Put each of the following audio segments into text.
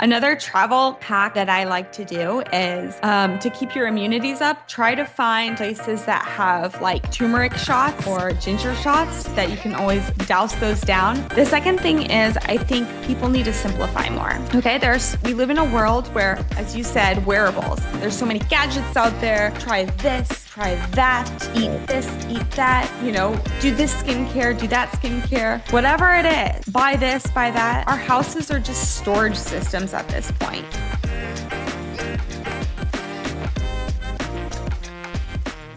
Another travel hack that I like to do is to keep your immunities up, try to find places that have like turmeric shots or ginger shots that you can always douse those down. The second thing is I think people need to simplify more. Okay, we live in a world where, as you said, wearables. There's so many gadgets out there. Try this, try that, eat this, eat that, do this skincare, do that skincare, whatever it is, buy this, buy that. Our houses are just storage systems at this point.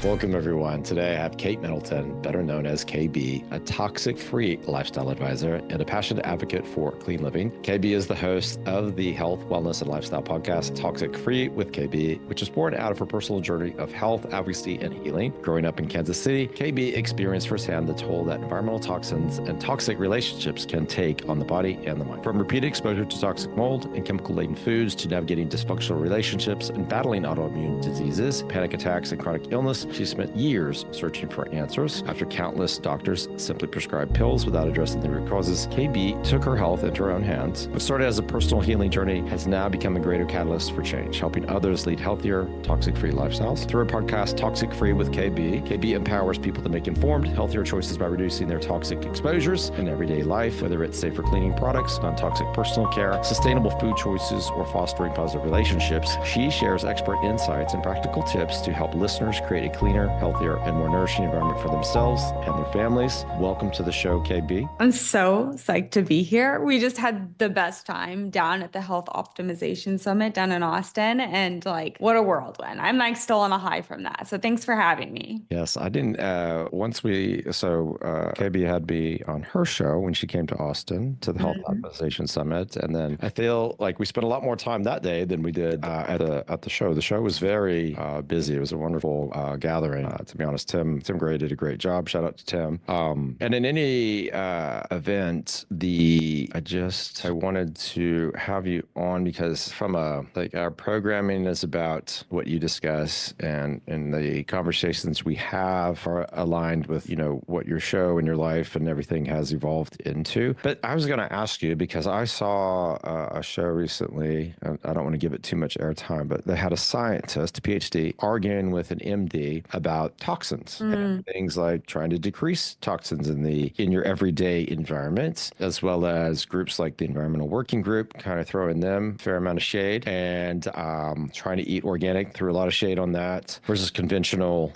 Welcome, everyone. Today I have Kate Middleton, better known as KB, a toxic-free lifestyle advisor and a passionate advocate for clean living. KB is the host of the health, wellness, and lifestyle podcast, Toxic Free with KB, which is born out of her personal journey of health, advocacy, and healing. Growing up in Kansas City, KB experienced firsthand the toll that environmental toxins and toxic relationships can take on the body and the mind. From repeated exposure to toxic mold and chemical-laden foods to navigating dysfunctional relationships and battling autoimmune diseases, panic attacks, and chronic illness, she spent years searching for answers. After countless doctors simply prescribed pills without addressing the root causes, KB took her health into her own hands. What started as a personal healing journey has now become a greater catalyst for change, helping others lead healthier, toxic-free lifestyles. Through her podcast, Toxic Free with KB empowers people to make informed, healthier choices by reducing their toxic exposures in everyday life, whether it's safer cleaning products, non-toxic personal care, sustainable food choices, or fostering positive relationships. She shares expert insights and practical tips to help listeners create a cleaner, healthier, and more nourishing environment for themselves and their families. Welcome to the show, KB. I'm so psyched to be here. We just had the best time down at the Health Optimization Summit down in Austin, and what a whirlwind. I'm still on a high from that. So thanks for having me. Yes, I didn't, KB had me on her show when she came to Austin to the Health Optimization Summit. And then I feel like we spent a lot more time that day than we did at the show. The show was very busy. It was a wonderful gathering. To be honest, Tim Gray did a great job. Shout out to Tim. And in any event, I wanted to have you on because from our programming is about what you discuss, and the conversations we have are aligned with what your show and your life and everything has evolved into. But I was going to ask you because I saw a show recently, and I don't want to give it too much airtime, but they had a scientist, a PhD, arguing with an MD about toxins and things like trying to decrease toxins in your everyday environment, as well as groups like the Environmental Working Group, kind of throwing them a fair amount of shade, and trying to eat organic, threw a lot of shade on that versus conventional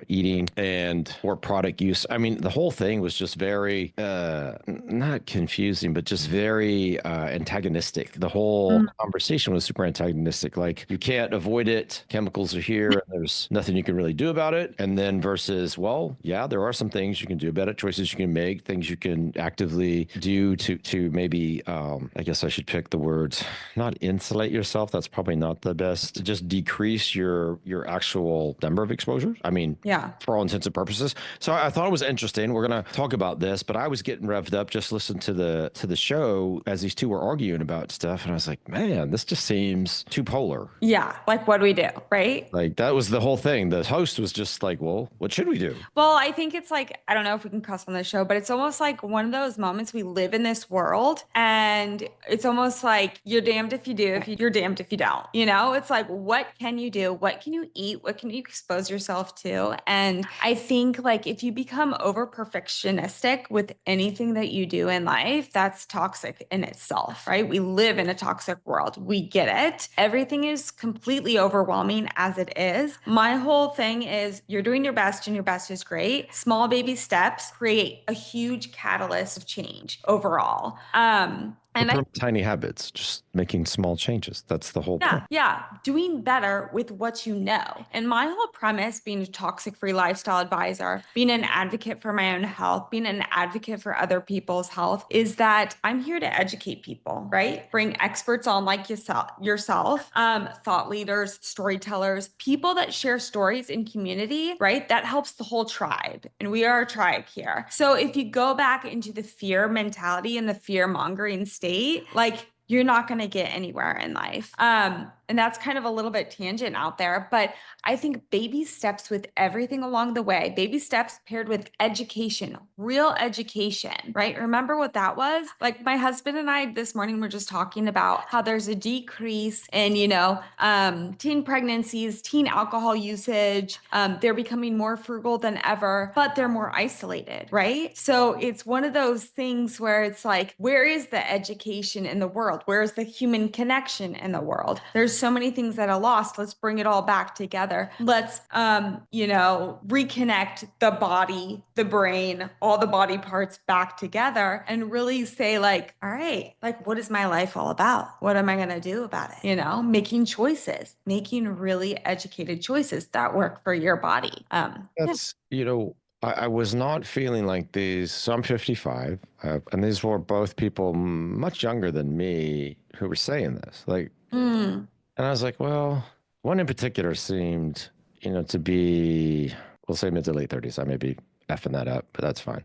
eating and or product use. I mean, the whole thing was just very not confusing, but just very antagonistic. The whole conversation was super antagonistic. Like, you can't avoid it. Chemicals are here, and there's nothing you can really do about it. And then versus, well, yeah, there are some things you can do about it, choices you can make, things you can actively do to maybe, I guess I should pick the words, not insulate yourself. That's probably not the best. Just decrease your actual number of exposures. I mean, yeah, for all intents and purposes. So I thought it was interesting. We're going to talk about this, but I was getting revved up, just listened to the show as these two were arguing about stuff. And I was like, man, this just seems too polar. Yeah. Like, what do we do? Right. Like, that was the whole thing. The host was just like, well, what should we do? Well, I think it's I don't know if we can cuss on this show, but it's almost like one of those moments we live in this world, and it's almost like you're damned if you do, you're damned if you don't. It's like, what can you do? What can you eat? What can you expose yourself to? And I think if you become over perfectionistic with anything that you do in life, that's toxic in itself, right? We live in a toxic world. We get it. Everything is completely overwhelming as it is. My whole thing is you're doing your best, and your best is great. Small baby steps create a huge catalyst of change overall. And tiny habits, just making small changes. That's the whole point. Yeah. Doing better with what you know. And my whole premise, being a toxic-free lifestyle advisor, being an advocate for my own health, being an advocate for other people's health, is that I'm here to educate people, right? Bring experts on like yourself, thought leaders, storytellers, people that share stories in community, right? That helps the whole tribe. And we are a tribe here. So if you go back into the fear mentality and the fear mongering state, you're not going to get anywhere in life. And that's kind of a little bit tangent out there, but I think baby steps with everything along the way, baby steps paired with education, real education, right? Remember what that was? Like my husband and I this morning were just talking about how there's a decrease in, teen pregnancies, teen alcohol usage. They're becoming more frugal than ever, but they're more isolated, right? So it's one of those things where it's like, where is the education in the world? Where is the human connection in the world? There's so many things that are lost. Let's bring it all back together. Let's, reconnect the body, the brain, all the body parts back together and really say like, all right, like, what is my life all about? What am I going to do about it? Making choices, making really educated choices that work for your body. That's, I was not feeling like these. So I'm 55, and these were both people much younger than me who were saying this. Like, Mm, and I was like, well, one in particular seemed, to be, we'll say mid to late 30s. I may be effing that up, but that's fine.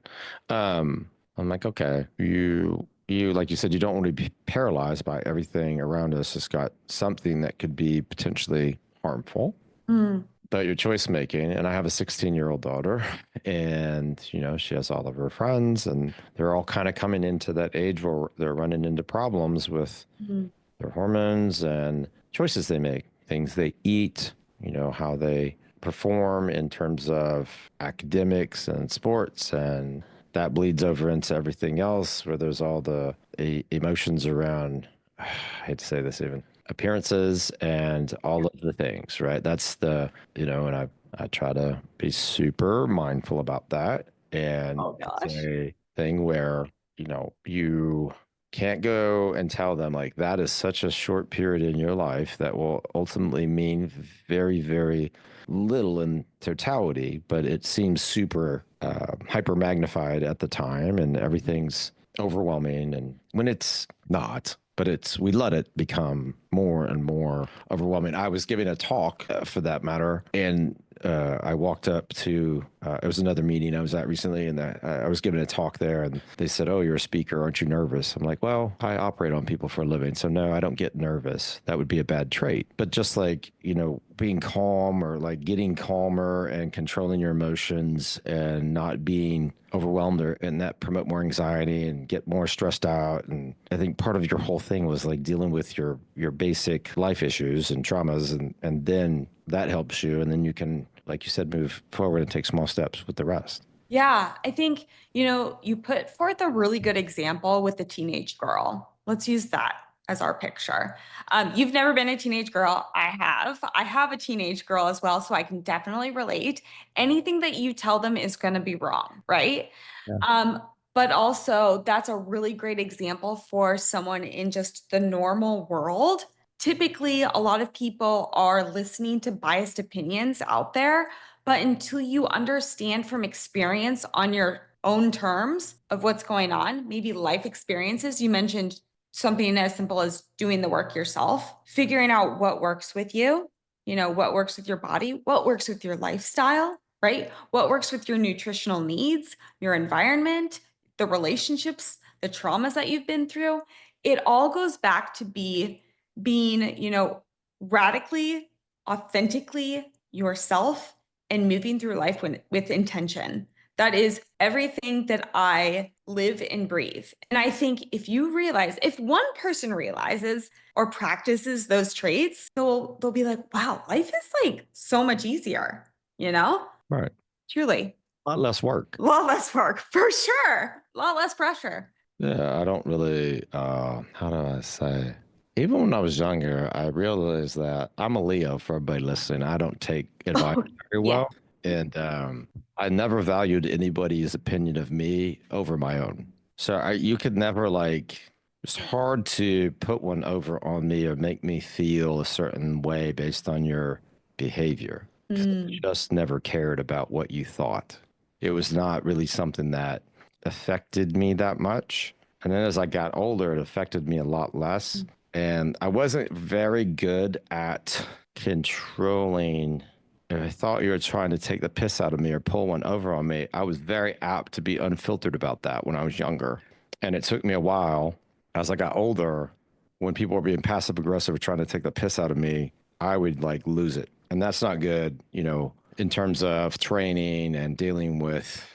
I'm like, okay, like you said, you don't want to be paralyzed by everything around us. It's got something that could be potentially harmful. mm, But your choice making, and I have a 16-year-old daughter, and she has all of her friends, and they're all kind of coming into that age where they're running into problems with mm, their hormones and choices they make, things they eat, how they perform in terms of academics and sports, and that bleeds over into everything else where there's all the emotions around, I hate to say this even, appearances and all of the things, right? That's and I try to be super mindful about that. And oh it's gosh. a thing where, you can't go and tell them like that is such a short period in your life that will ultimately mean very, very little in totality, but it seems super hyper magnified at the time and everything's overwhelming. And when it's not, but we let it become more and more overwhelming. I was giving a talk for that matter, and I walked up to it was another meeting I was at recently, and I was giving a talk there, and they said, "Oh, you're a speaker, aren't you nervous?" I'm like, "Well, I operate on people for a living, so no, I don't get nervous. That would be a bad trait." But just like being calm or like getting calmer and controlling your emotions and not being overwhelmed and that promote more anxiety and get more stressed out. And I think part of your whole thing was like dealing with your basic life issues and traumas, and then that helps you, and then you can, like you said, move forward and take small steps with the rest. Yeah, I think, you put forth a really good example with the teenage girl. Let's use that as our picture. You've never been a teenage girl. I have. I have a teenage girl as well, so I can definitely relate. Anything that you tell them is going to be wrong, right? Yeah. But also, that's a really great example for someone in just the normal world. Typically, a lot of people are listening to biased opinions out there, but until you understand from experience on your own terms of what's going on, maybe life experiences, you mentioned something as simple as doing the work yourself, figuring out what works with you, what works with your body, what works with your lifestyle, right? What works with your nutritional needs, your environment, the relationships, the traumas that you've been through. It all goes back to being, radically, authentically yourself and moving through life with intention. That is everything that I live and breathe. And I think if one person realizes or practices those traits, they'll be like, wow, life is like so much easier, you know? Right. Truly. A lot less work. A lot less work, for sure. A lot less pressure. Yeah, I don't really, how do I say? Even when I was younger, I realized that I'm a Leo for everybody listening. I don't take advice very Yeah. well. And I never valued anybody's opinion of me over my own. So you could never like, it's hard to put one over on me or make me feel a certain way based on your behavior. 'Cause I Mm, just never cared about what you thought. It was not really something that affected me that much. And then as I got older, it affected me a lot less. And I wasn't very good at controlling. If I thought you were trying to take the piss out of me or pull one over on me, I was very apt to be unfiltered about that when I was younger. And it took me a while as I got older when people were being passive aggressive or trying to take the piss out of me, I would like lose it. And that's not good, you know, in terms of training and dealing with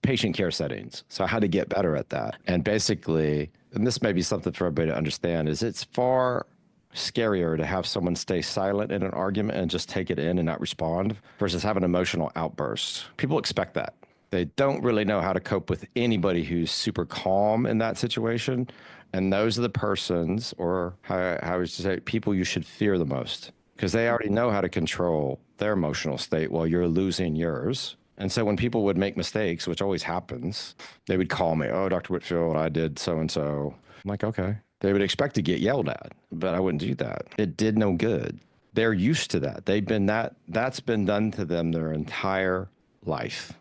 patient care settings. So I had to get better at that. And basically, and this may be something for everybody to understand, is it's far scarier to have someone stay silent in an argument and just take it in and not respond versus have an emotional outburst. People expect that. They don't really know how to cope with anybody who's super calm in that situation. And those are the persons, or how I would say, people you should fear the most, because they already know how to control their emotional state while you're losing yours. And so when people would make mistakes, which always happens, they would call me, oh, Dr. Whitfield, I did so and so. I'm like, okay. They would expect to get yelled at, but I wouldn't do that. It did no good. They're used to that. That's been done to them their entire life.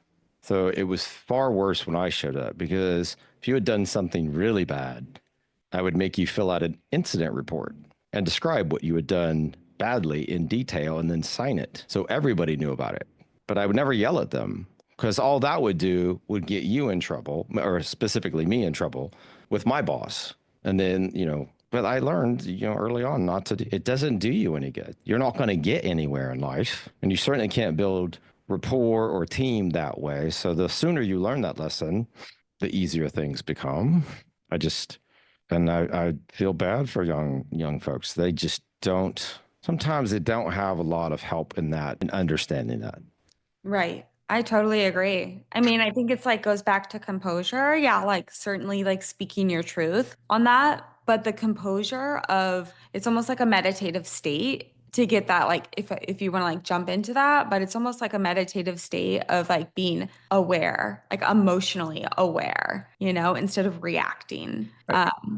So it was far worse when I showed up, because if you had done something really bad, I would make you fill out an incident report and describe what you had done badly in detail and then sign it so everybody knew about it. But I would never yell at them, because all that would do would get you in trouble, or specifically me in trouble with my boss. And then, you know, but I learned, you know, early on not to, it doesn't do you any good. You're not going to get anywhere in life, and you certainly can't build rapport or team that way. So the sooner you learn that lesson, the easier things become. I feel bad for young folks. They just don't, sometimes they don't have a lot of help in that and understanding that. Right. I totally agree. I mean, I think it's like goes back to composure. Yeah, like certainly like speaking your truth on that, but the composure of it's almost like a meditative state to get that like if you want to like jump into that, but it's almost like a meditative state of like being aware, like emotionally aware, you know, instead of reacting.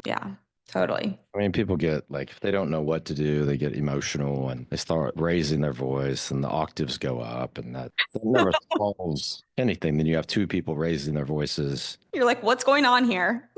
Yeah, totally. I mean, people get like, if they don't know what to do, they get emotional and they start raising their voice and the octaves go up, and that never solves anything. Then you have two people raising their voices, You're like, what's going on here?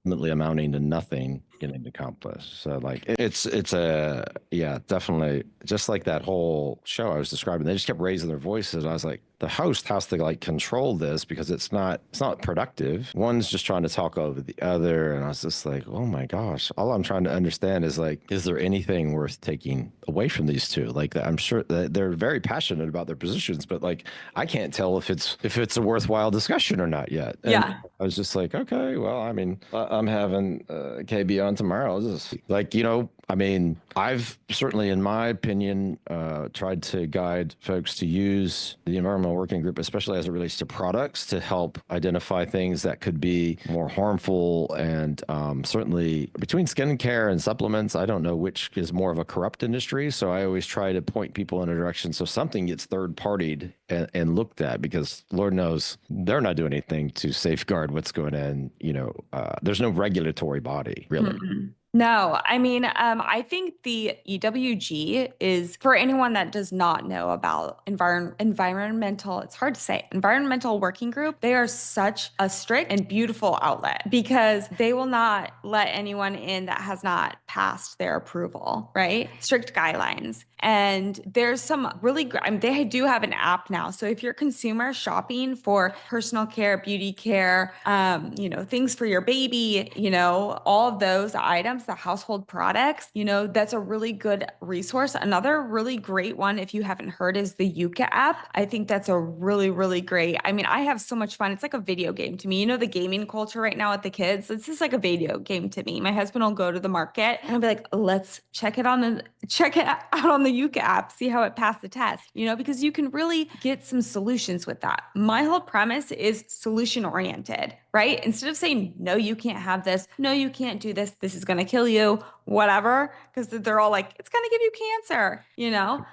ultimately amounting to nothing getting accomplished. So like it's a, yeah, definitely just like that whole show I was describing. They just kept raising their voices. I was like, the host has to like control this because it's not productive. One's just trying to talk over the other. And I was just like, oh my gosh, all I'm trying to understand is like, is there anything worth taking away from these two? Like, I'm sure that they're very passionate about their positions, but like, I can't tell if it's a worthwhile discussion or not yet. And Yeah. I was just like, okay, well, I mean, I'm having KB on tomorrow. Just like, you know, I mean, I've certainly, in my opinion, tried to guide folks to use the environmental working group, especially as it relates to products, to help identify things that could be more harmful. And certainly between skincare and supplements, I don't know which is more of a corrupt industry. So I always try to point people in a direction so something gets third partied and looked at, because Lord knows they're not doing anything to safeguard what's going on. You know, there's no regulatory body really. Mm-mm. No, I mean, I think the EWG is for anyone that does not know about environmental, it's hard to say, environmental working group. They are such a strict and beautiful outlet because they will not let anyone in that has not passed their approval, right? Strict guidelines. And there's some really great, I mean, they do have an app now. So if you're consumer shopping for personal care, beauty care, you know, things for your baby, you know, all of those items, the household products, you know, that's a really good resource. Another really great one, if you haven't heard, is the Yuka app. I think that's a really, really great. I mean, I have so much fun. It's like a video game to me. You know, the gaming culture right now with the kids, this is like a video game to me. My husband will go to the market and I'll be like, let's check it out on the Yuka app, see how it passed the test, you know, because you can really get some solutions with that. My whole premise is solution oriented, right? Instead of saying, no, you can't have this, no, you can't do this, this is going to kill you, whatever, because they're all like, it's going to give you cancer, you know?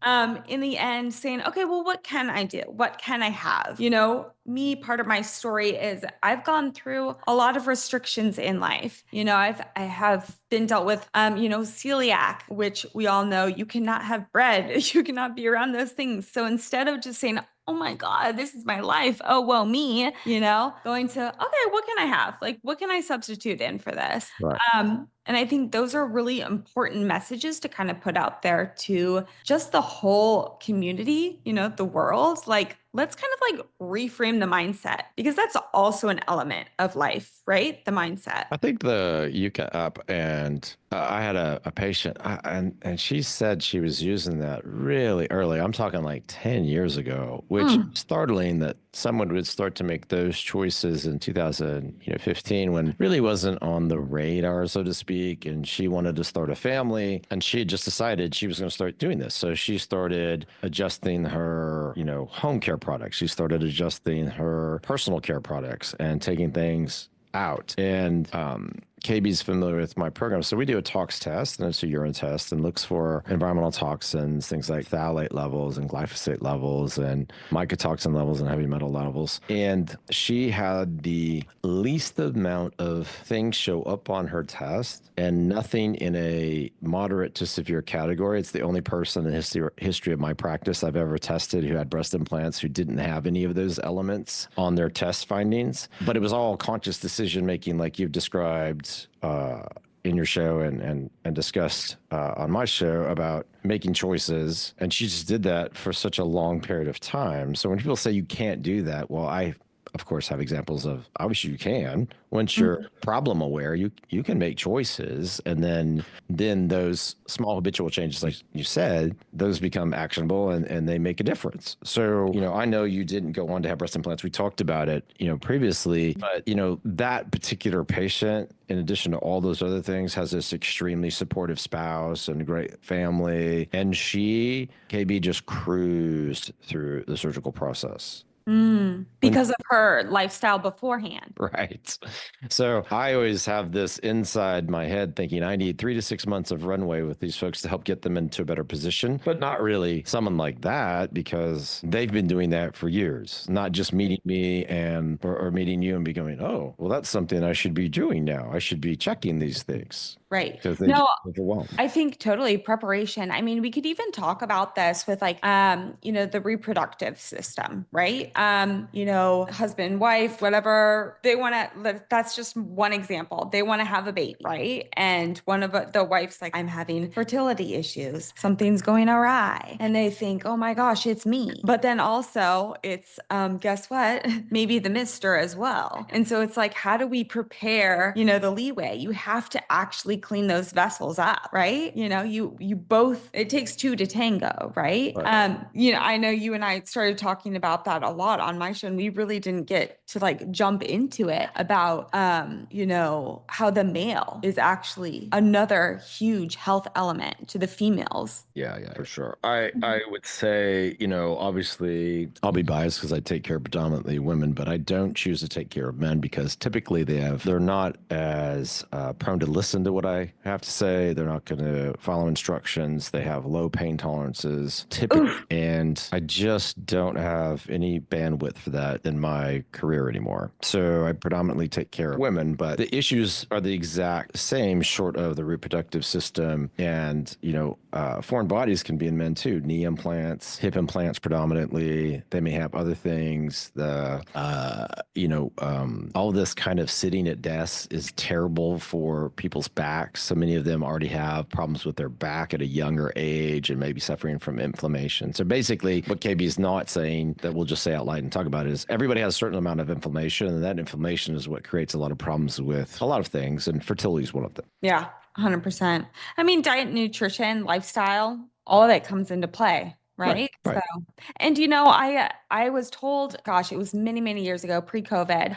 In the end, saying, okay, well, what can I do? What can I have? You know, me, part of my story is I've gone through a lot of restrictions in life. You know, I have been dealt with, you know, celiac, which we all know you cannot have bread, you cannot be around those things. So instead of just saying, oh my God, this is my life. Oh, well, me, you know, going to, okay, what can I have? Like, what can I substitute in for this? Right. And I think those are really important messages to kind of put out there to just the whole community, the world. Like, let's kind of like reframe the mindset because that's also an element of life, right? The mindset. I think the Yuka app, and I had a patient, and she said she was using that really early. I'm talking like 10 years ago, which Mm. startling that someone would start to make those choices in 2015 when really wasn't on the radar, so to speak. And she wanted to start a family, and she had just decided she was going to start doing this. So she started adjusting her, home care products. She started adjusting her personal care products and taking things out. And KB's familiar with my program. So we do a tox test, and it's a urine test, and looks for environmental toxins, things like phthalate levels and glyphosate levels and mycotoxin levels and heavy metal levels. And she had the least amount of things show up on her test and nothing in a moderate to severe category. It's the only person in the history of my practice I've ever tested who had breast implants who didn't have any of those elements on their test findings. But it was all conscious decision making, like you've described in your show and discussed on my show about making choices. And she just did that for such a long period of time. So when people say you can't do that, well, I, of course, have examples of obviously you can. Once you're problem aware, you can make choices, and then those small habitual changes, like you said, those become actionable and they make a difference. So, I know you didn't go on to have breast implants. We talked about it, previously, but that particular patient, in addition to all those other things, has this extremely supportive spouse and a great family, and KB, just cruised through the surgical process. Because of her lifestyle beforehand. Right. So I always have this inside my head thinking I need 3 to 6 months of runway with these folks to help get them into a better position, but not really someone like that because they've been doing that for years, not just meeting me or meeting you and be going, oh, well, that's something I should be doing now. I should be checking these things. Right. Because they No, get overwhelmed. I think totally preparation. I mean, we could even talk about this with like, the reproductive system, right? Husband, wife, whatever they want to, that's just one example. They want to have a baby, right? And one of the wife's like, I'm having fertility issues. Something's going awry. And they think, oh my gosh, it's me. But then also it's, guess what? Maybe the mister as well. And so it's like, how do we prepare, the leeway? You have to actually clean those vessels up, right? You both, it takes two to tango, right? I know you and I started talking about that a lot on my show, and we really didn't get to like jump into it about, how the male is actually another huge health element to the females. Yeah, for sure. I would say, obviously I'll be biased because I take care of predominantly women, but I don't choose to take care of men because typically they're not as prone to listen to what I have to say. They're not going to follow instructions. They have low pain tolerances typically, and I just don't have any bandwidth for that in my career anymore. So I predominantly take care of women, but the issues are the exact same short of the reproductive system. And, foreign bodies can be in men too. Knee implants, hip implants predominantly. They may have other things. All this kind of sitting at desks is terrible for people's backs. So many of them already have problems with their back at a younger age and maybe suffering from inflammation. So basically what KB is not saying, that we'll just say out loud and talk about, is everybody has a certain amount of inflammation, and that inflammation is what creates a lot of problems with a lot of things, and fertility is one of them. Yeah, 100%. I mean, diet, nutrition, lifestyle, all of it comes into play, right? Right. So, and I was told, gosh, it was many, many years ago, pre-COVID.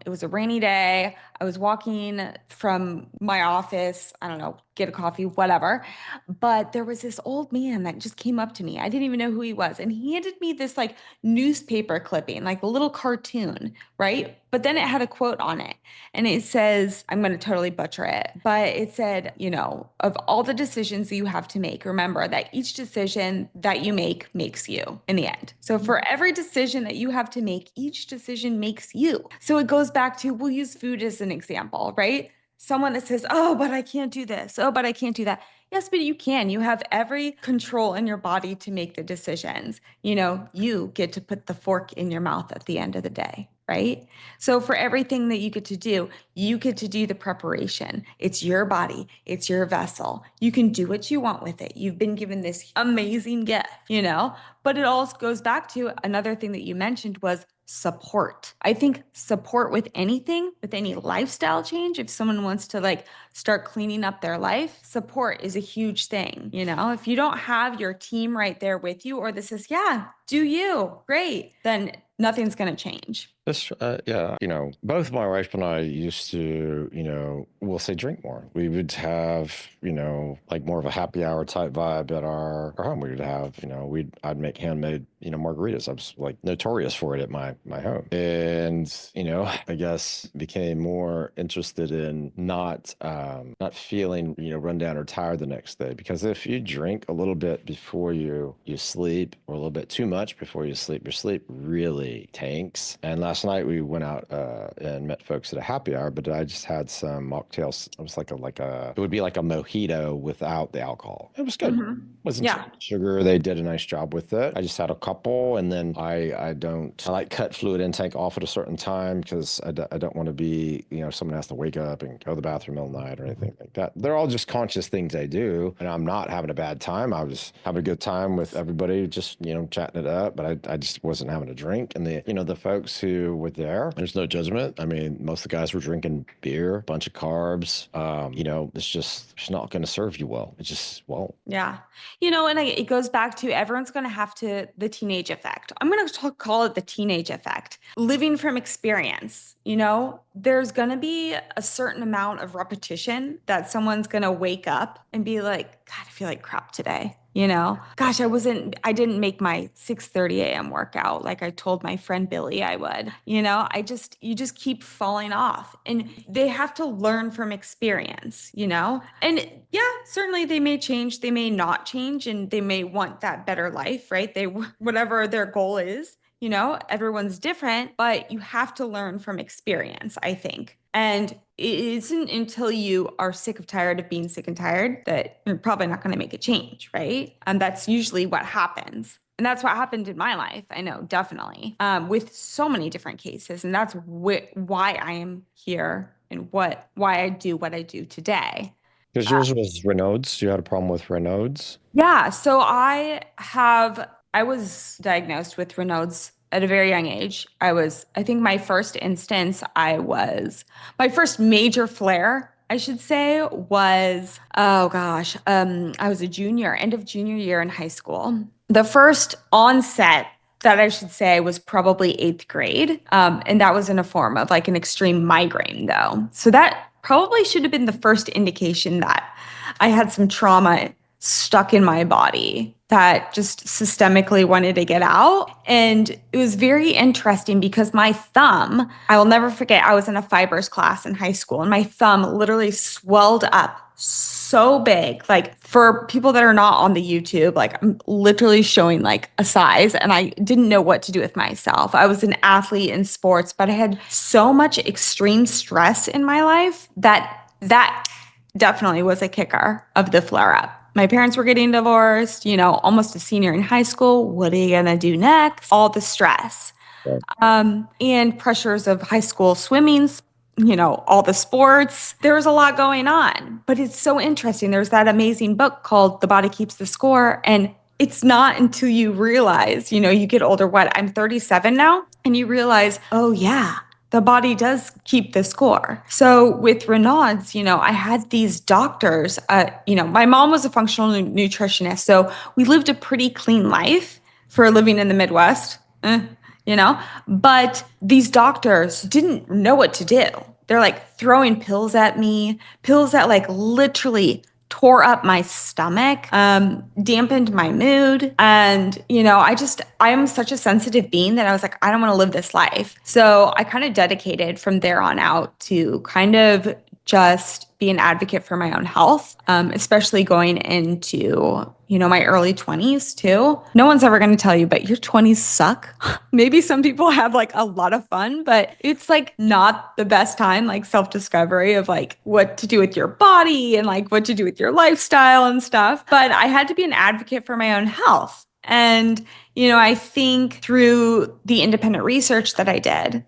It was a rainy day. I was walking from my office, I don't know, get a coffee, whatever. But there was this old man that just came up to me. I didn't even know who he was. And he handed me this like newspaper clipping, like a little cartoon, right? But then it had a quote on it. And it says, I'm going to totally butcher it, but it said, of all the decisions that you have to make, remember that each decision that you make makes you in the end. So for every decision that you have to make, each decision makes you. So it goes back to, we'll use food as an example, right? Someone that says, oh, but I can't do this. Oh, but I can't do that. Yes, but you can. You have every control in your body to make the decisions. You get to put the fork in your mouth at the end of the day. right? So for everything that you get to do, you get to do the preparation. It's your body, it's your vessel. You can do what you want with it. You've been given this amazing gift, but it also goes back to another thing that you mentioned was support. I think support with anything, with any lifestyle change, if someone wants to like start cleaning up their life, support is a huge thing. If you don't have your team right there with you, or this is, yeah, do you, great, then nothing's going to change. Yeah, both my wife and I used to, we'll say drink more. We would have, like more of a happy hour type vibe at our home. We would have, I'd make handmade, margaritas. I was like notorious for it at my home. And, I guess became more interested in not feeling, run down or tired the next day. Because if you drink a little bit before you sleep, or a little bit too much before you sleep, your sleep really tanks. And last night we went out and met folks at a happy hour, but I just had some mocktails. It was it would be like a mojito without the alcohol. It was good. Mm-hmm. Wasn't Yeah. too much sugar. They did a nice job with it. I just had a couple, and then I like cut fluid intake off at a certain time because I don't want to be, someone has to wake up and go to the bathroom all night or anything like that. They're all just conscious things I do, and I'm not having a bad time. I was having a good time with everybody, just, chatting it up, but I just wasn't having a drink. And the folks who were there, there's no judgment. I mean, most of the guys were drinking beer, a bunch of carbs. It's not going to serve you well. It just won't. Yeah. And it goes back to everyone's going to have the teenage effect. I'm going to call it the teenage effect. Living from experience, there's going to be a certain amount of repetition that someone's going to wake up and be like, God, I feel like crap today. Gosh, I didn't make my 6:30 a.m. workout like I told my friend Billy I would. You just keep falling off, and they have to learn from experience, and yeah, certainly they may change, they may not change, and they may want that better life, right? Whatever their goal is, everyone's different, but you have to learn from experience, I think. And it isn't until you are sick of tired of being sick and tired that you're probably not going to make a change, right? And that's usually what happens. And that's what happened in my life. I know, definitely, with so many different cases. And that's why I am here and why I do what I do today. Because yours was Raynaud's. You had a problem with Raynaud's? Yeah. So I was diagnosed with Raynaud's at a very young age. I think my first major flare, I should say, was, oh gosh, I was a junior, end of junior year in high school. The first onset that I should say was probably 8th grade. And that was in a form of like an extreme migraine though. So that probably should have been the first indication that I had some trauma stuck in my body that just systemically wanted to get out. And it was very interesting because my thumb, I will never forget, I was in a fibers class in high school and my thumb literally swelled up so big. Like for people that are not on the YouTube, like I'm literally showing like a size and I didn't know what to do with myself. I was an athlete in sports, but I had so much extreme stress in my life that definitely was a kicker of the flare up. My parents were getting divorced, almost a senior in high school. What are you going to do next? All the stress. And pressures of high school swimming, all the sports. There was a lot going on, but it's so interesting. There's that amazing book called The Body Keeps the Score. And it's not until you realize, you get older, I'm 37 now, and you realize, oh yeah, the body does keep the score. So with Raynaud's, I had these doctors, my mom was a functional nutritionist. So we lived a pretty clean life for living in the Midwest, but these doctors didn't know what to do. They're like throwing pills at me, pills that like literally tore up my stomach, dampened my mood. And, I am such a sensitive being that I was like, I don't want to live this life. So I kind of dedicated from there on out to kind of just be an advocate for my own health, especially going into, my early 20s too. No one's ever going to tell you, but your 20s suck. Maybe some people have like a lot of fun, but it's like not the best time, like self-discovery of like what to do with your body and like what to do with your lifestyle and stuff. But I had to be an advocate for my own health. And, I think through the independent research that I did,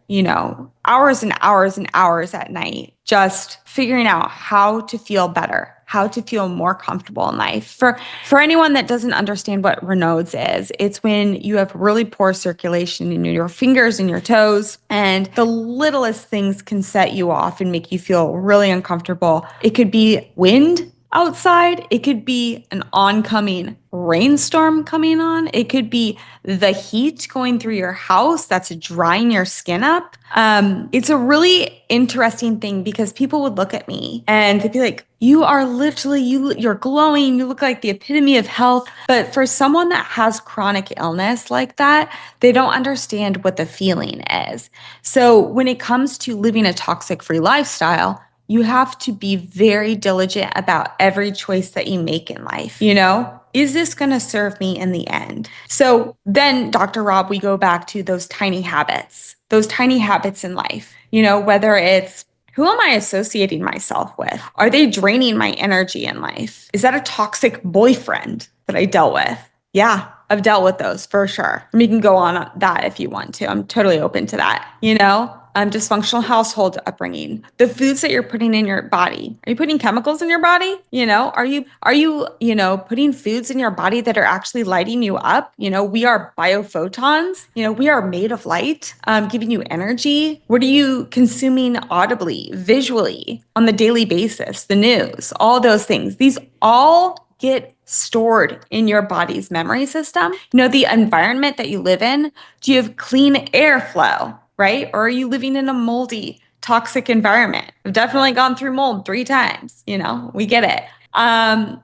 hours and hours and hours at night, just figuring out how to feel better, how to feel more comfortable in life. For anyone that doesn't understand what Raynaud's is, it's when you have really poor circulation in your fingers and your toes, and the littlest things can set you off and make you feel really uncomfortable. It could be wind outside. It could be an oncoming rainstorm coming on. It could be the heat going through your house that's drying your skin up. It's a really interesting thing because people would look at me and they'd be like, you are literally, you're glowing. You look like the epitome of health. But for someone that has chronic illness like that, they don't understand what the feeling is. So when it comes to living a toxic-free lifestyle, you have to be very diligent about every choice that you make in life. Is this going to serve me in the end? So then, Dr. Rob, we go back to those tiny habits in life, whether it's who am I associating myself with? Are they draining my energy in life? Is that a toxic boyfriend that I dealt with? Yeah, I've dealt with those for sure. And we can go on that if you want to. I'm totally open to that. Dysfunctional household upbringing, the foods that you're putting in your body. Are you putting chemicals in your body? Are you putting foods in your body that are actually lighting you up? We are biophotons. We are made of light, giving you energy. What are you consuming audibly, visually on the daily basis? The news, all those things. These all get stored in your body's memory system. The environment that you live in, do you have clean airflow, right? Or are you living in a moldy, toxic environment? I've definitely gone through mold 3 times, we get it. And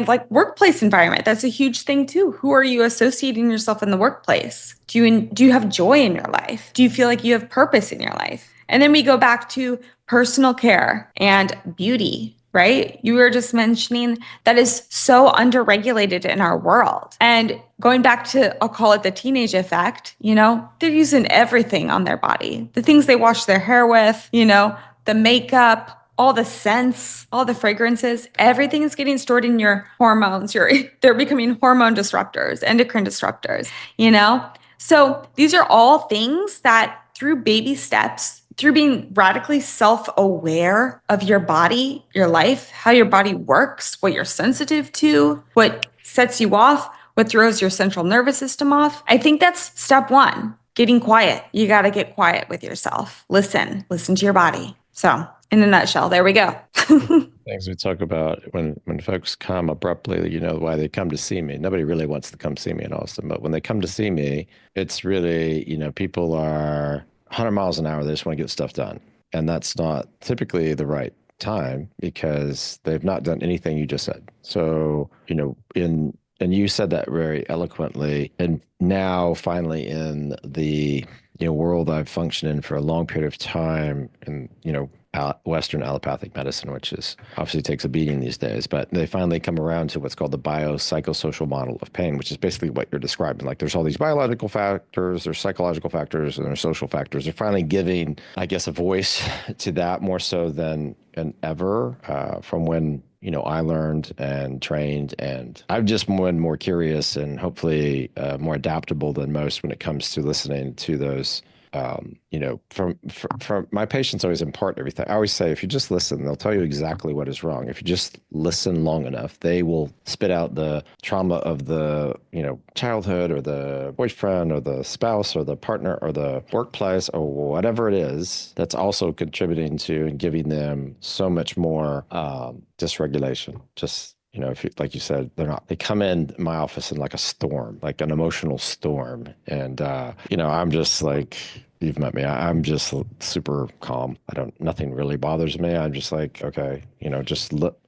like workplace environment, that's a huge thing too. Who are you associating yourself in the workplace? Do you have joy in your life? Do you feel like you have purpose in your life? And then we go back to personal care and beauty, right? You were just mentioning that is so underregulated in our world. And going back to, I'll call it the teenage effect, they're using everything on their body. The things they wash their hair with, the makeup, all the scents, all the fragrances, everything is getting stored in your hormones. They're becoming hormone disruptors, endocrine disruptors, So these are all things that through baby steps, through being radically self-aware of your body, your life, how your body works, what you're sensitive to, what sets you off, what throws your central nervous system off. I think that's step 1, getting quiet. You got to get quiet with yourself. Listen to your body. So in a nutshell, there we go. Things we talk about when folks come abruptly, why they come to see me. Nobody really wants to come see me in Austin, but when they come to see me, it's really, people are 100 miles an hour. They just want to get stuff done. And that's not typically the right time because they've not done anything you just said. So, and you said that very eloquently. And now finally in the, world I've functioned in for a long period of time and, Western allopathic medicine, which is obviously takes a beating these days, but they finally come around to what's called the biopsychosocial model of pain, which is basically what you're describing. Like there's all these biological factors, there's psychological factors, and there's social factors. They're finally giving, I guess, a voice to that more so than ever from when, I learned and trained, and I've just been more curious and hopefully more adaptable than most when it comes to listening to those from my patients always impart everything. I always say, if you just listen, they'll tell you exactly what is wrong. If you just listen long enough, they will spit out the trauma of the, childhood or the boyfriend or the spouse or the partner or the workplace or whatever it is that's also contributing to and giving them so much more dysregulation. Just if you, like you said, they come in my office in like a storm, like an emotional storm. And, I'm just like, you've met me. I'm just super calm. Nothing really bothers me. I'm just like, okay,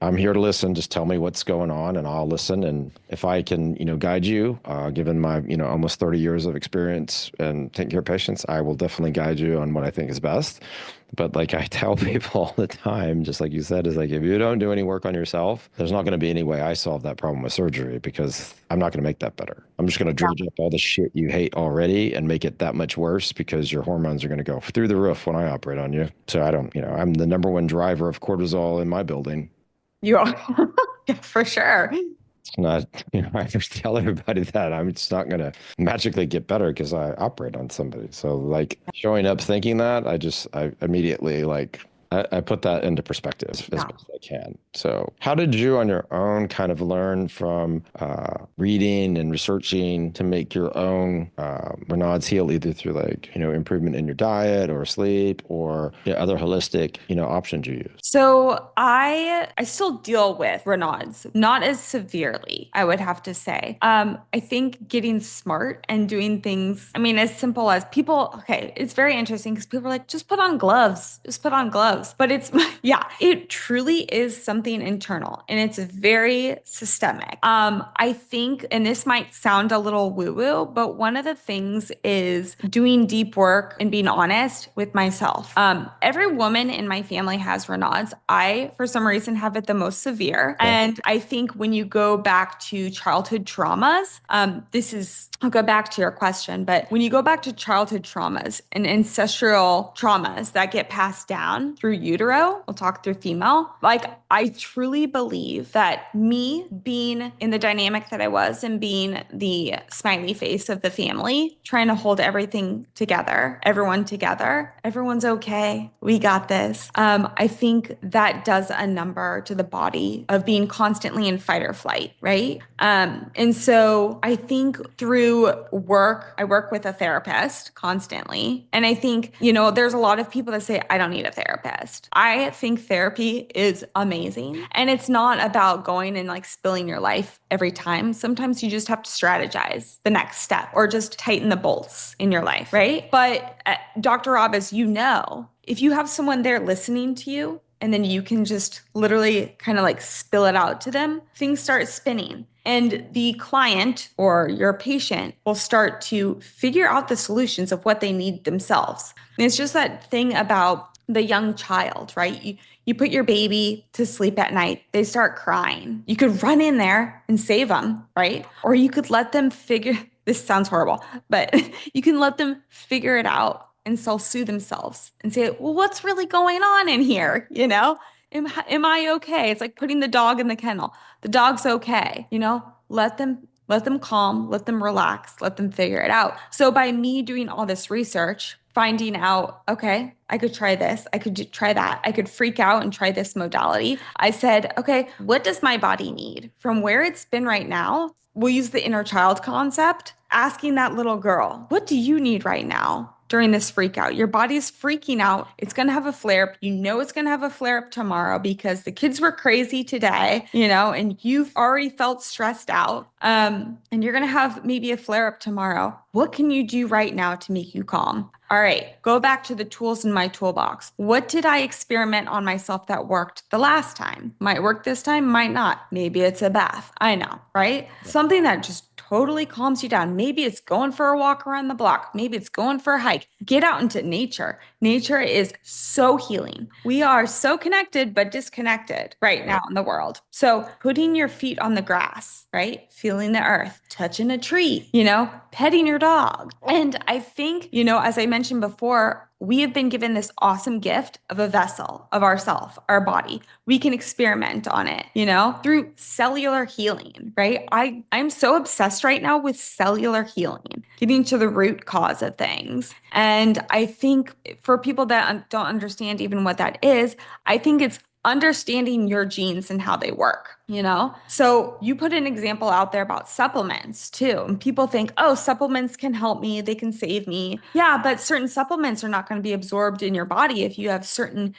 I'm here to listen. Just tell me what's going on and I'll listen. And if I can, guide you, given my, almost 30 years of experience and taking care of patients, I will definitely guide you on what I think is best. But like I tell people all the time, just like you said, is like, if you don't do any work on yourself, there's not going to be any way I solve that problem with surgery because I'm not going to make that better. I'm just going to dredge up all the shit you hate already and make it that much worse because your hormones are going to go through the roof when I operate on you. So I'm the number 1 driver of cortisol in my building. You are. Yeah, for sure. not, I just tell everybody that I'm just not going to magically get better because I operate on somebody. So like showing up thinking that, I immediately I put that into perspective as Yeah. best I can. So, how did you on your own kind of learn from reading and researching to make your own Renaud's heal, either through improvement in your diet or sleep or other holistic, options you use? So I still deal with Raynaud's, not as severely, I would have to say. I think getting smart and doing things, I mean, as simple as people, okay, it's very interesting because people are like, just put on gloves, just put on gloves. But it's, yeah, it truly is something internal and it's very systemic. I think, and this might sound a little woo-woo, but one of the things is doing deep work and being honest with myself. Every woman in my family has Raynaud's. I, for some reason, have it the most severe. Okay. And I think when you go back to childhood traumas, I'll go back to your question, but when you go back to childhood traumas and ancestral traumas that get passed down through utero, we'll talk through female, like I truly believe that me being in the dynamic that I was and being the smiley face of the family, trying to hold everything together, everyone together, everyone's okay. We got this. I think that does a number to the body of being constantly in fight or flight, right? And so I think through work, I work with a therapist constantly. And I think, there's a lot of people that say, I don't need a therapist. I think therapy is amazing. And it's not about going and like spilling your life every time. Sometimes you just have to strategize the next step or just tighten the bolts in your life, right? But Dr. Rob, as you know, if you have someone there listening to you, and then you can just literally kind of like spill it out to them, things start spinning. And the client or your patient will start to figure out the solutions of what they need themselves. And it's just that thing about the young child, right? You put your baby to sleep at night, they start crying. You could run in there and save them, right? Or you could let them this sounds horrible, but you can let them figure it out and self-soothe themselves and say, well, what's really going on in here? Am I okay? It's like putting the dog in the kennel. The dog's okay, let them calm, let them relax, let them figure it out. So by me doing all this research, finding out, okay, I could try this, I could try that, I could freak out and try this modality. I said, okay, what does my body need from where it's been right now? We'll use the inner child concept, asking that little girl, what do you need right now? During this freak out, your body's freaking out. It's going to have a flare up. It's going to have a flare up tomorrow because the kids were crazy today, and you've already felt stressed out. And you're going to have maybe a flare up tomorrow. What can you do right now to make you calm? All right, go back to the tools in my toolbox. What did I experiment on myself that worked the last time? Might work this time, might not. Maybe it's a bath. I know, right? Something that just totally calms you down. Maybe it's going for a walk around the block. Maybe it's going for a hike. Get out into nature. Nature is so healing. We are so connected, but disconnected right now in the world. So putting your feet on the grass, right? Feeling the earth, touching a tree, petting your dog. And I think, as I mentioned before, we have been given this awesome gift of a vessel of ourself, our body. We can experiment on it, through cellular healing, right? I'm so obsessed right now with cellular healing, getting to the root cause of things. And I think for people that don't understand even what that is, I think it's understanding your genes and how they work. So you put an example out there about supplements too. And people think, oh, supplements can help me. They can save me. Yeah, but certain supplements are not going to be absorbed in your body if you have certain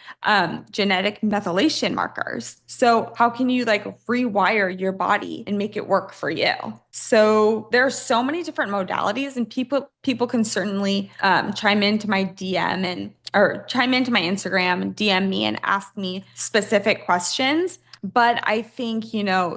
genetic methylation markers. So how can you rewire your body and make it work for you? So there are so many different modalities, and people can certainly chime into my chime into my Instagram and DM me and ask me specific questions. But I think,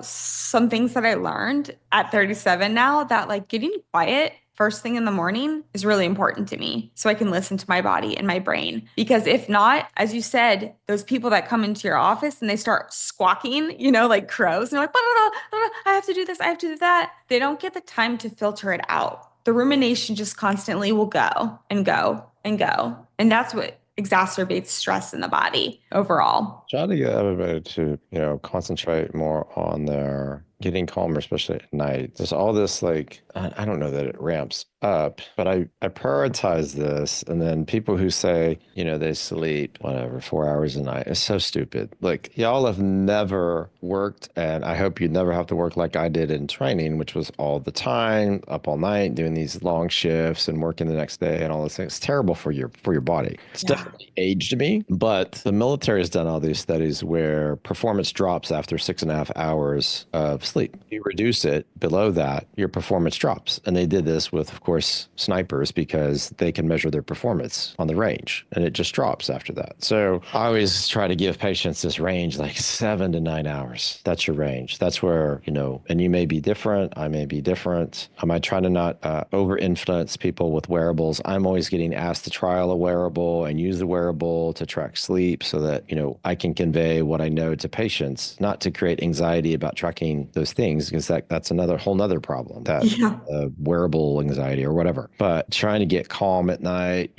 some things that I learned at 37 now, that getting quiet first thing in the morning is really important to me so I can listen to my body and my brain. Because if not, as you said, those people that come into your office and they start squawking, like crows, and they're like, blah, blah, blah, blah, I have to do this, I have to do that. They don't get the time to filter it out. The rumination just constantly will go and go and go. And that's what exacerbates stress in the body overall. Try to get everybody to, concentrate more on their getting calmer, especially at night. There's all this like, I don't know that it ramps up, but I prioritize this. And then people who say, they sleep, whatever, 4 hours a night, it's so stupid. Like, y'all have never worked, and I hope you never have to work like I did in training, which was all the time, up all night, doing these long shifts and working the next day and all those things. It's terrible for your body. It's Yeah. definitely aged me, but the military has done all these studies where performance drops after 6.5 hours of sleep. You reduce it below that, your performance drops. And they did this with, of course, snipers because they can measure their performance on the range, and it just drops after that. So I always try to give patients this range, like 7 to 9 hours. That's your range. That's where, and you may be different. I may be different. I might try to not over influence people with wearables. I'm always getting asked to trial a wearable and use the wearable to track sleep so that, I can convey what I know to patients, not to create anxiety about tracking those things, because that's another whole nother problem, that Yeah. wearable anxiety or whatever. But trying to get calm at night,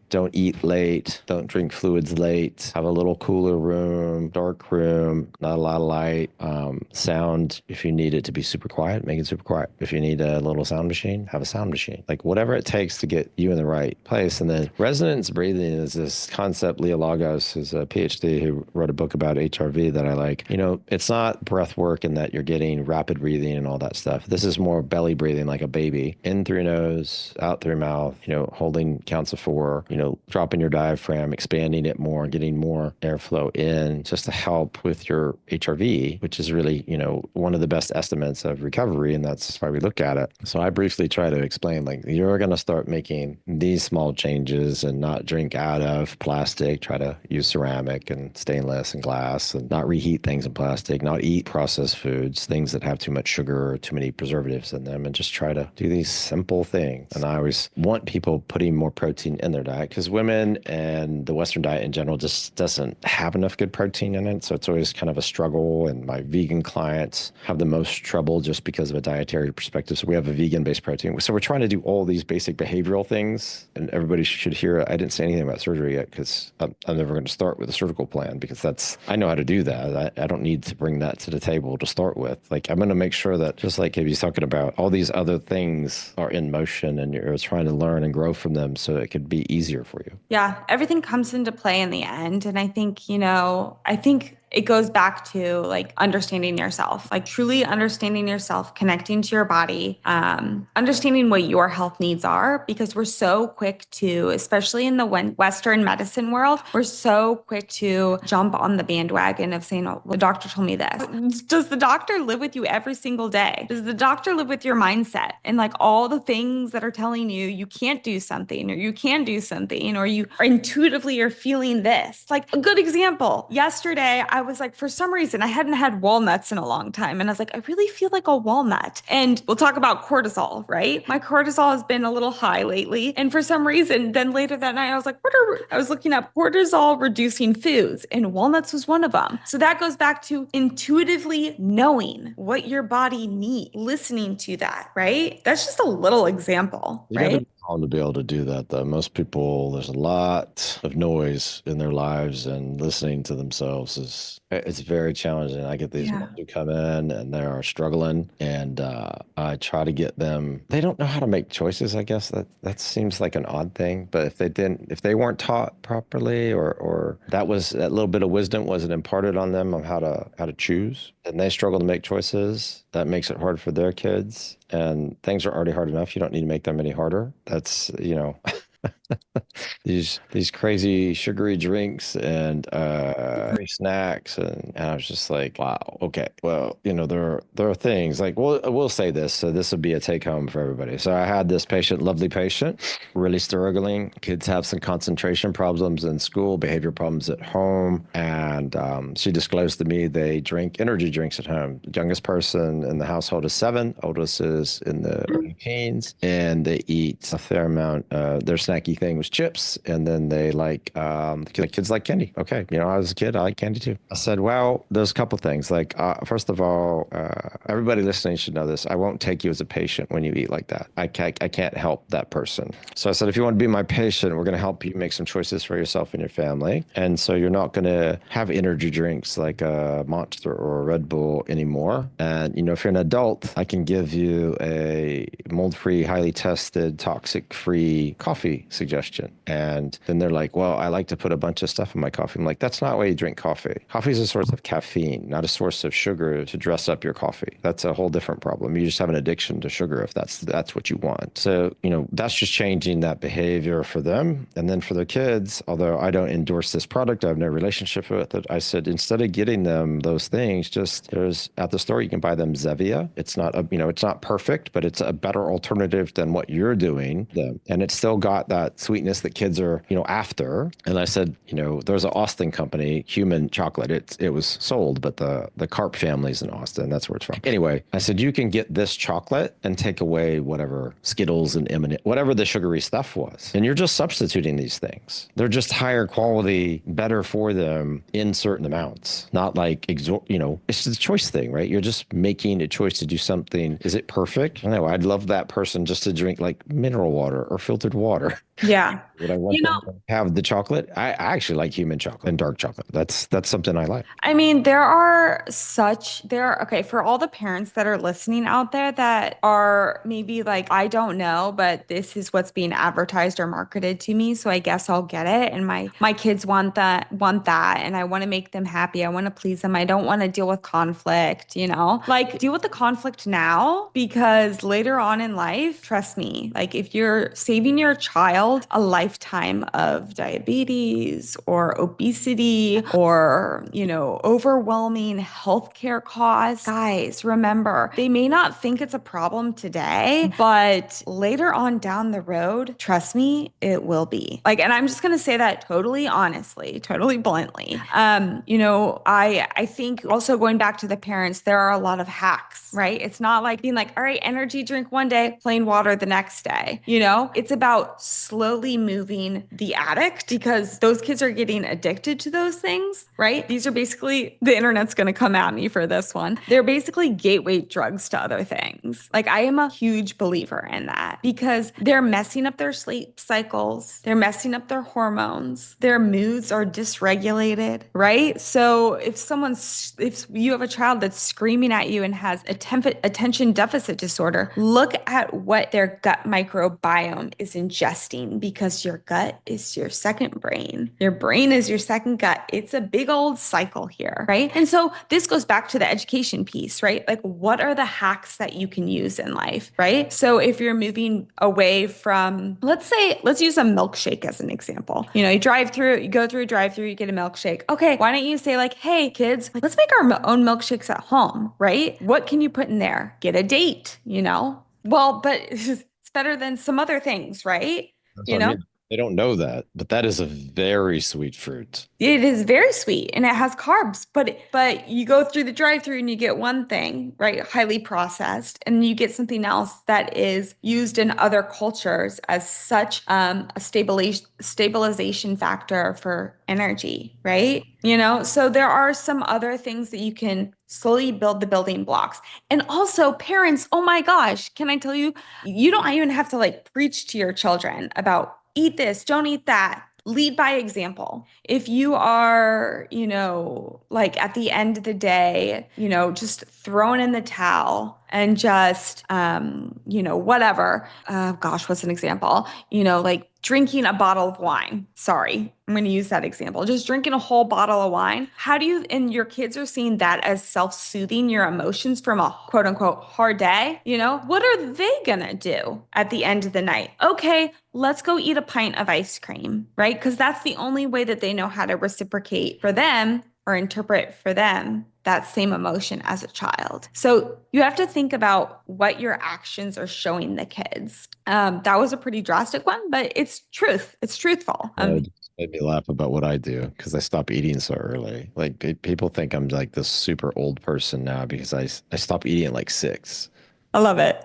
don't eat late, don't drink fluids late, have a little cooler room, dark room, not a lot of light, sound. If you need it to be super quiet, make it super quiet. If you need a little sound machine, have a sound machine. Like whatever it takes to get you in the right place. And then resonance breathing is this concept. Leah Lagos, who's a PhD who wrote a book about HRV that I like. It's not breath work in that you're getting rapid breathing and all that stuff. This is more belly breathing like a baby, in through your nose, out through your mouth, holding counts of 4, dropping your diaphragm, expanding it more, getting more airflow in, just to help with your HRV, which is really, one of the best estimates of recovery. And that's why we look at it. So I briefly try to explain, like, you're going to start making these small changes and not drink out of plastic, try to use ceramic and stainless and glass, and not reheat things in plastic, not eat processed foods, things that have too much sugar or too many preservatives in them, and just try to do these simple things. And I always want people putting more protein in their diet, because women and the Western diet in general just doesn't have enough good protein in it. So it's always kind of a struggle. And my vegan clients have the most trouble just because of a dietary perspective. So we have a vegan-based protein. So we're trying to do all these basic behavioral things, and everybody should hear it. I didn't say anything about surgery yet, because I'm never going to start with a surgical plan, because I know how to do that. I don't need to bring that to the table to start with. Like, I'm going to make sure that, just like Katie's talking about, all these other things are in motion and you're trying to learn and grow from them so it could be easier for you. Yeah, everything comes into play in the end. And I think, it goes back to like understanding yourself, like truly understanding yourself, connecting to your body, understanding what your health needs are, because we're so quick to, especially in the Western medicine world, we're so quick to jump on the bandwagon of saying, oh, the doctor told me this. Does the doctor live with you every single day? Does the doctor live with your mindset and like all the things that are telling you can't do something, or you can do something, or you are intuitively are feeling this? Like a good example, yesterday, I was like, for some reason, I hadn't had walnuts in a long time. And I was like, I really feel like a walnut. And we'll talk about cortisol, right? My cortisol has been a little high lately. And for some reason, then later that night, I was like, I was looking up cortisol reducing foods, and walnuts was one of them. So that goes back to intuitively knowing what your body needs, listening to that, right? That's just a little example, You got to right? be calm to be able to do that, though. Most people, there's a lot of noise in their lives, and listening to themselves it's very challenging. I get these Yeah. moms who come in and they are struggling, and I try to get them. They don't know how to make choices. I guess that seems like an odd thing, but if they weren't taught properly, or that little bit of wisdom wasn't imparted on them on how to choose, and they struggle to make choices, that makes it hard for their kids. And things are already hard enough. You don't need to make them any harder. That's, these crazy sugary drinks and snacks, and I was just like, wow, okay, well, there are things like, well, we'll say this, so this would be a take home for everybody. So I had this patient, lovely patient, really struggling. Kids have some concentration problems in school, behavior problems at home, and she disclosed to me they drink energy drinks at home. The youngest person in the household is 7, oldest is in the early teens, and they eat a fair amount. They're snacky thing was chips. And then they kids like candy. Okay. You know, I was a kid, I like candy too. I said, well, there's a couple things. Like, first of all, everybody listening should know this. I won't take you as a patient when you eat like that. I can't help that person. So I said, if you want to be my patient, we're going to help you make some choices for yourself and your family. And so you're not going to have energy drinks like a Monster or a Red Bull anymore. And, you know, if you're an adult, I can give you a mold-free, highly tested, toxic-free coffee suggestion. And then they're like, well, I like to put a bunch of stuff in my coffee. I'm like, that's not why you drink coffee. Coffee is a source of caffeine, not a source of sugar to dress up your coffee. That's a whole different problem. You just have an addiction to sugar if that's what you want. So, you know, that's just changing that behavior for them. And then for their kids, although I don't endorse this product, I have no relationship with it. I said, instead of getting them those things, there's at the store, you can buy them Zevia. It's not it's not perfect, but it's a better alternative than what you're doing. And it's still got that sweetness that kids are, you know, after. And I said, you know, there's an Austin company, Human Chocolate. It was sold, but the Carp family's in Austin. That's where it's from. Anyway, I said, you can get this chocolate and take away whatever Skittles and M&M, whatever the sugary stuff was. And you're just substituting these things. They're just higher quality, better for them in certain amounts. Not like, you know, it's a choice thing, right? You're just making a choice to do something. Is it perfect? No, I'd love that person just to drink like mineral water or filtered water. Yeah. Would I want You them know, to have the chocolate? I actually like human chocolate and dark chocolate. That's something I like. I mean, okay, for all the parents that are listening out there that are maybe like, I don't know, but this is what's being advertised or marketed to me, so I guess I'll get it. And my kids want that, and I want to make them happy. I want to please them. I don't want to deal with conflict, you know? Like, deal with the conflict now, because later on in life, trust me, like if you're saving your child a lifetime of diabetes or obesity or, you know, overwhelming healthcare costs, guys, remember, they may not think it's a problem today, but later on down the road, trust me, it will be. Like, and I'm just going to say that totally honestly, totally bluntly. You know, I think also going back to the parents, there are a lot of hacks, right? It's not like being like, all right, energy drink one day, plain water the next day. You know, it's about slowly moving the addict, because those kids are getting addicted to those things, right? These are basically, the internet's going to come at me for this one. They're basically gateway drugs to other things. Like, I am a huge believer in that, because they're messing up their sleep cycles. They're messing up their hormones. Their moods are dysregulated, right? So if you have a child that's screaming at you and has attention deficit disorder, look at what their gut microbiome is ingesting, because your gut is your second brain. Your brain is your second gut. It's a big old cycle here, right? And so this goes back to the education piece, right? Like, what are the hacks that you can use in life, right? So if you're moving away from, let's use a milkshake as an example. You know, you go through a drive-through, you get a milkshake. Okay, why don't you say like, hey kids, like, let's make our own milkshakes at home, right? What can you put in there? Get a date, you know? Well, but it's better than some other things, right? That's You what I know? mean. They don't know that, but that is a very sweet fruit. It is very sweet and it has carbs, but you go through the drive-through and you get one thing, right? Highly processed, and you get something else that is used in other cultures as such a stabilization factor for energy, right? You know, so there are some other things that you can slowly build the building blocks. And also, parents, oh my gosh, can I tell you, you don't even have to like preach to your children about eat this, don't eat that. Lead by example. If you are, you know, like at the end of the day, you know, just throwing in the towel and just, you know, whatever. Gosh, what's an example? You know, like drinking a bottle of wine. Sorry, I'm going to use that example. Just drinking a whole bottle of wine. How do you, and your kids are seeing that as self-soothing your emotions from a quote unquote hard day, you know, what are they going to do at the end of the night? Okay, let's go eat a pint of ice cream, right? Because that's the only way that they know how to reciprocate for them or interpret for them that same emotion as a child. So you have to think about what your actions are showing the kids. That was a pretty drastic one, but it's truth. It's truthful. It just made me laugh about what I do because I stopped eating so early. Like people think I'm like this super old person now because I stopped eating at like 6. I love it.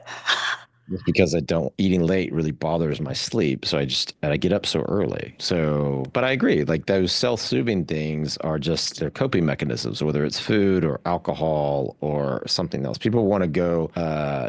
Just because I don't eating late really bothers my sleep. So and I get up so early. So, but I agree, like those self-soothing things are just their coping mechanisms, whether it's food or alcohol or something else. People want to go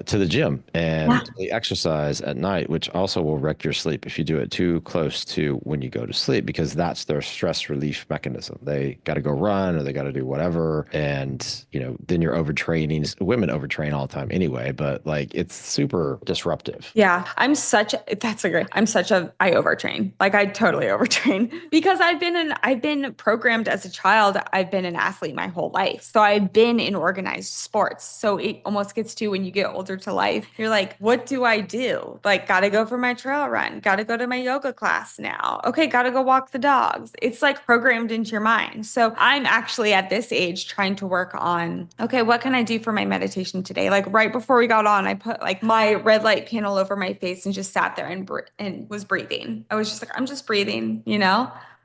to the gym Yeah. and they exercise at night, which also will wreck your sleep if you do it too close to when you go to sleep, because that's their stress relief mechanism. They got to go run or they got to do whatever. And, then you're overtraining. Women overtrain all the time anyway, but like it's super disruptive. Yeah, I'm such a, I overtrain. Like I totally overtrain because I've been programmed as a child. I've been an athlete my whole life. So I've been in organized sports. So it almost gets to when you get older to life, you're like, what do I do? Like, gotta go for my trail run, gotta go to my yoga class now. Okay, gotta go walk the dogs. It's like programmed into your mind. So I'm actually at this age trying to work on, okay, what can I do for my meditation today? Like right before we got on, I put like my red light panel over my face and just sat there and was breathing. I was just like, I'm just breathing,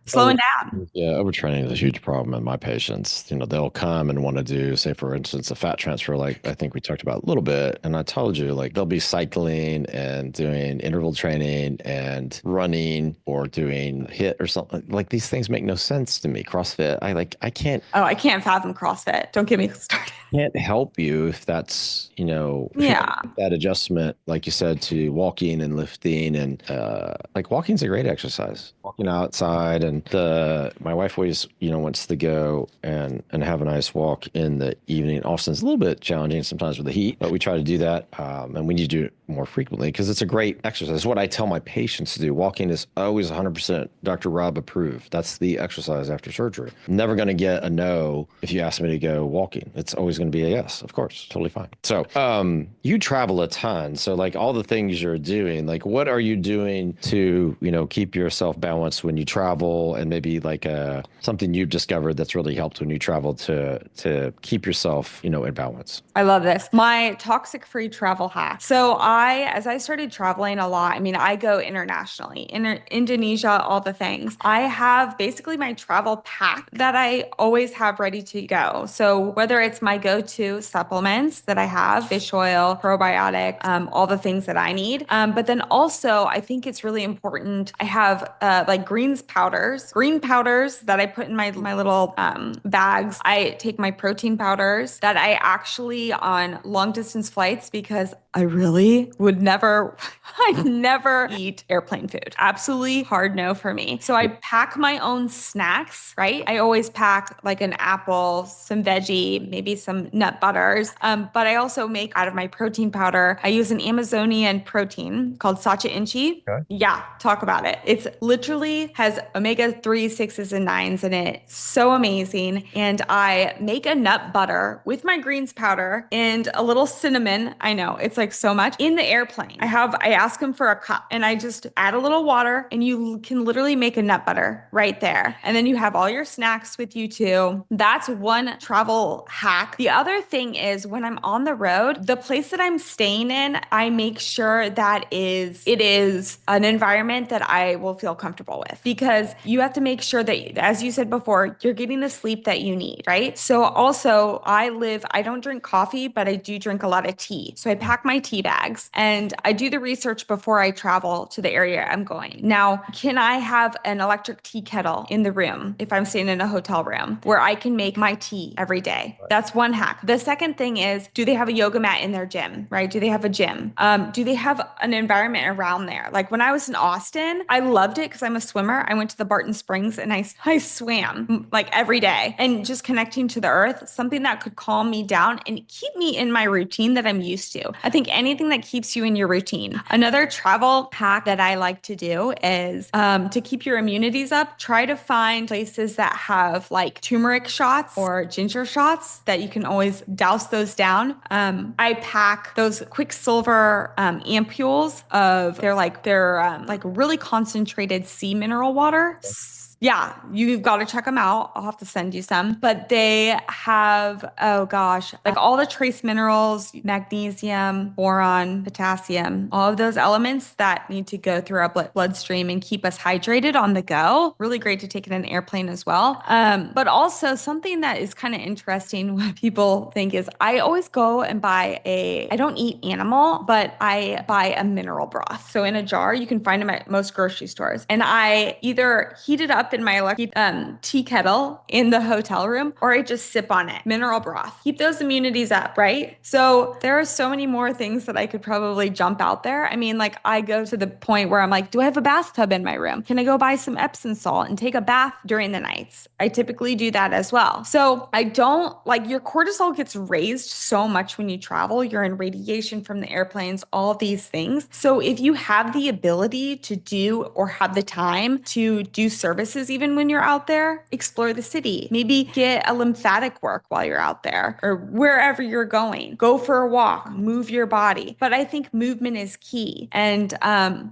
slowing down. Yeah, overtraining is a huge problem in my patients. They'll come and want to do, say, for instance, a fat transfer, like I think we talked about a little bit. And I told you, like, they'll be cycling and doing interval training and running or doing HIIT or something. Like, these things make no sense to me. CrossFit, I can't. Oh, I can't fathom CrossFit. Don't get me started. Can't help you if that's, if you Yeah. make that adjustment, like you said, to walking and lifting and like walking's a great exercise. Walking outside and my wife always, wants to go and have a nice walk in the evening. Austin's a little bit challenging sometimes with the heat, but we try to do that. And we need to do it more frequently because it's a great exercise. It's what I tell my patients to do. Walking is always 100% Dr. Rob approved. That's the exercise after surgery. I'm never going to get a no if you ask me to go walking. It's always going to be a yes, of course, totally fine. So, you travel a ton. So like all the things you're doing, like what are you doing to, keep yourself balanced when you travel and maybe like something you've discovered that's really helped when you travel to keep yourself, in balance? I love this. My toxic free travel hack. So as I started traveling a lot, I mean, I go internationally, Indonesia, all the things. I have basically my travel pack that I always have ready to go. So whether it's my go-to supplements that I have, fish oil, probiotic, all the things that I need. But then also I think it's really important. I have like green powders that I put in my little bags. I take my protein powders that I actually on long distance flights because I really would never, I never eat airplane food. Absolutely hard no for me. So I pack my own snacks, right? I always pack like an apple, some veggie, maybe some nut butters. But I also make out of my protein powder. I use an Amazonian protein called Sacha Inchi. Okay. Yeah, talk about it. It's literally has omega-3, 6s, and 9s in it. So amazing. And I make a nut butter with my greens powder and a little cinnamon. I know it's like so much in the airplane. I ask them for a cup and I just add a little water and you can literally make a nut butter right there. And then you have all your snacks with you too. That's one travel hack. The other thing is when I'm on the road, the place that I'm staying in, I make sure that it is an environment that I will feel comfortable with because you have to make sure that, as you said before, you're getting the sleep that you need, right? So also I don't drink coffee, but I do drink a lot of tea. So I pack my tea bags and I do the research before I travel to the area I'm going. Now, can I have an electric tea kettle in the room if I'm staying in a hotel room where I can make my tea every day? That's one hack. The second thing is, do they have a yoga mat in their gym, right? Do they have a gym? Do they have an environment around there? Like when I was in Austin, I loved it because I'm a swimmer. I went to the Barton Springs and I swam like every day and just connecting to the earth, something that could calm me down and keep me in my routine that I'm used to. I think anything that keeps you in your routine. Another travel hack that I like to do is to keep your immunities up, try to find places that have like turmeric shots or ginger shots that you can always douse those down. I pack those Quicksilver ampules they're like really concentrated sea mineral water. Yeah, you've got to check them out. I'll have to send you some. But they have, oh gosh, like all the trace minerals, magnesium, boron, potassium, all of those elements that need to go through our bloodstream and keep us hydrated on the go. Really great to take in an airplane as well. But also something that is kind of interesting what people think is I always go and I don't eat animal, but I buy a mineral broth. So in a jar, you can find them at most grocery stores. And I either heat it up in my electric tea kettle in the hotel room, or I just sip on it. Mineral broth. Keep those immunities up, right? So there are so many more things that I could probably jump out there. I mean, like I go to the point where I'm like, do I have a bathtub in my room? Can I go buy some Epsom salt and take a bath during the nights? I typically do that as well. So I don't like your cortisol gets raised so much when you travel. You're in radiation from the airplanes, all of these things. So if you have the ability to do or have the time to do services even when you're out there, explore the city. Maybe get a lymphatic work while you're out there or wherever you're going. Go for a walk, move your body. But I think movement is key, and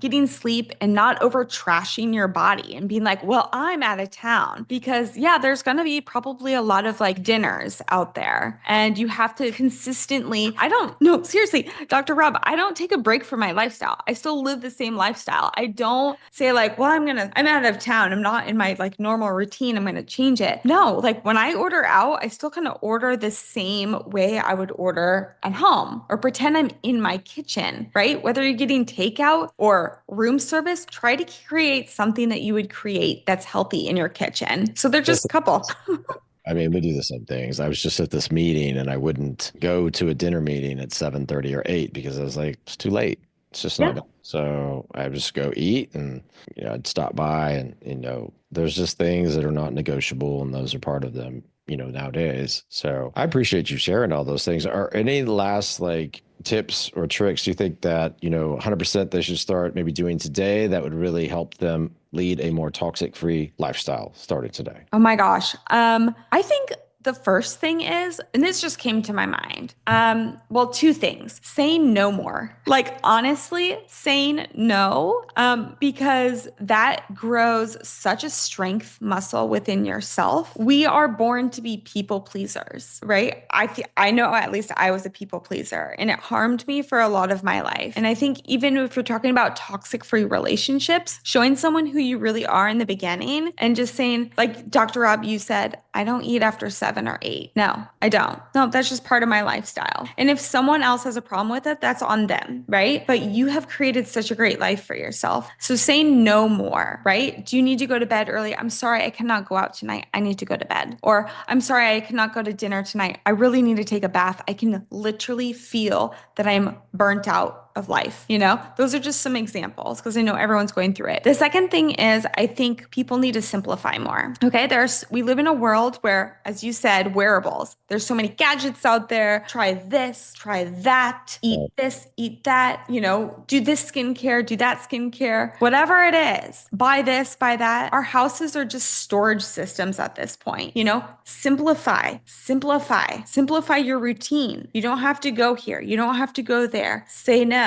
getting sleep and not over trashing your body and being like, well, I'm out of town, because yeah, there's going to be probably a lot of like dinners out there, and you have to consistently, no, seriously, Dr. Rob, I don't take a break from my lifestyle. I still live the same lifestyle. I don't say like, well, I'm out of town. I'm not in my like normal routine. I'm going to change it. No, like when I order out, I still kind of order the same way I would order at home or pretend I'm in my kitchen, right? Whether you're getting takeout or room service, try to create something that you would create that's healthy in your kitchen. So they're just a couple. I mean, we do the same things. I was just at this meeting and I wouldn't go to a dinner meeting at 7:30 or 8 because I was like, it's too late. It's just not. So I would just go eat, and I'd stop by, and there's just things that are not negotiable, and those are part of them, nowadays. So I appreciate you sharing all those things. Are any last like tips or tricks you think that 100% they should start maybe doing today that would really help them lead a more toxic-free lifestyle starting today? Oh my gosh. I think the first thing is, and this just came to my mind. Well, two things. Saying no more. Like honestly, saying no, because that grows such a strength muscle within yourself. We are born to be people pleasers, right? I know at least I was a people pleaser, and it harmed me for a lot of my life. And I think even if you're talking about toxic free relationships, showing someone who you really are in the beginning and just saying, like Dr. Rob, you said, I don't eat after 7 or 8. No, I don't. No, that's just part of my lifestyle. And if someone else has a problem with it, that's on them, right? But you have created such a great life for yourself. So say no more, right? Do you need to go to bed early? I'm sorry, I cannot go out tonight. I need to go to bed. Or I'm sorry, I cannot go to dinner tonight. I really need to take a bath. I can literally feel that I'm burnt out of life. Those are just some examples because I know everyone's going through it. The second thing is I think people need to simplify more. Okay. We live in a world where, as you said, wearables, there's so many gadgets out there. Try this, try that, eat this, eat that, do this skincare, do that skincare, whatever it is, buy this, buy that. Our houses are just storage systems at this point. Simplify your routine. You don't have to go here. You don't have to go there. Say no.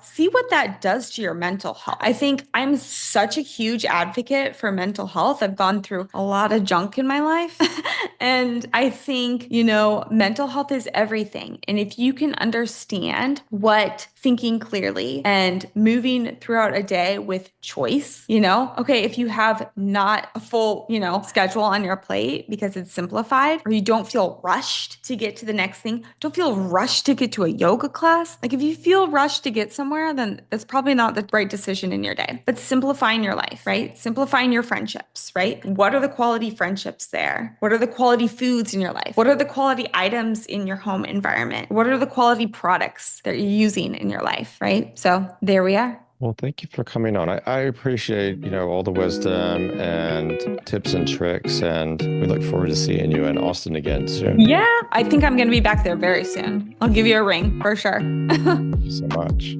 See what that does to your mental health. I think I'm such a huge advocate for mental health. I've gone through a lot of junk in my life. And I think, mental health is everything. And if you can understand what thinking clearly and moving throughout a day with choice, okay, if you have not a full, schedule on your plate because it's simplified, or you don't feel rushed to get to the next thing, don't feel rushed to get to a yoga class. Like if you feel rushed to get somewhere, then that's probably not the right decision in your day. But simplifying your life, right? Simplifying your friendships, right? What are the quality friendships there? What are the quality foods in your life? What are the quality items in your home environment? What are the quality products that you're using in your life, right? So there we are. Well, thank you for coming on. I appreciate, all the wisdom and tips and tricks, and we look forward to seeing you in Austin again soon. Yeah, I think I'm going to be back there very soon. I'll give you a ring for sure. Thank you so much.